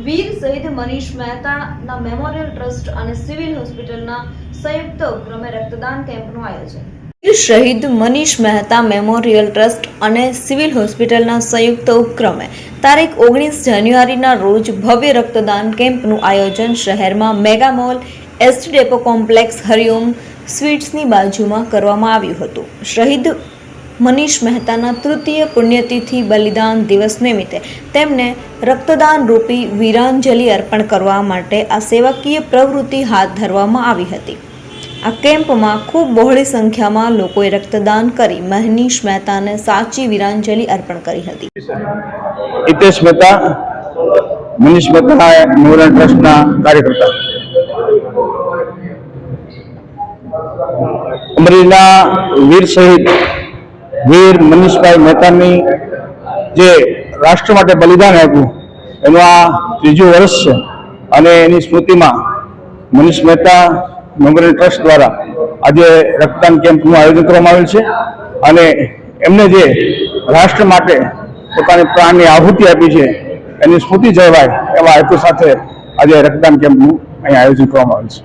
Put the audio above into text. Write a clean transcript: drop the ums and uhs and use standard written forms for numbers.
વીર શહીદ મનીષ મહેતાના memorial trust અને સિવિલ હોસ્પિટલના સંયુક્ત ઉપક્રમે રક્તદાન કેમ્પનું આયોજન। વીર શહીદ મનીષ મહેતા મેમોરિયલ ટ્રસ્ટ અને સિવિલ હોસ્પિટલના સંયુક્ત ઉપક્રમે તારીખ 19 જાન્યુઆરીના રોજ ભવ્ય રક્તદાન કેમ્પનું આયોજન શહેરમાં mega mall ST depot complex Hariom સ્વીટ્સની બાજુમાં કરવામાં આવ્યું હતું। શહીદ મનીષ મહેતાના તૃતીય પુણ્યતિથિ બલિદાન દિવસ નિમિત્તે તેમને રક્તદાન રૂપી વીરાંજલિ અર્પણ કરવા માટે આ સેવાકીય પ્રવૃત્તિ હાથ ધરવામાં આવી હતી। આ કેમ્પમાં ખૂબ બહોળી સંખ્યામાં લોકોએ રક્તદાન કરી મનીષ મહેતાને સાચી વીરાંજલિ અર્પણ કરી હતી। हितेश मेहता मनीष मेहता मेमोरियल ट्रस्टना कार्यकर्ता अमरेलीना वीर शहीद वीर मनीषभाई मेहतानी जे राष्ट्र माटे बलिदान आप्युं एनुं आ त्रीजुं वर्ष छे अने एनी स्मृतिमां मनीष मेहता मेमोरियल ट्रस्ट द्वारा आज रक्तदान केम्पनुं आयोजन करवामां आवेल छे अने एमणे जे राष्ट्र माटे પોતાની પ્રાણની આહુતિ આપી છે એની સ્મૃતિ જળવાય એવા હેતુ સાથે આજે રક્તદાન કેમ્પનું અહીં આયોજન કરવામાં આવ્યું છે।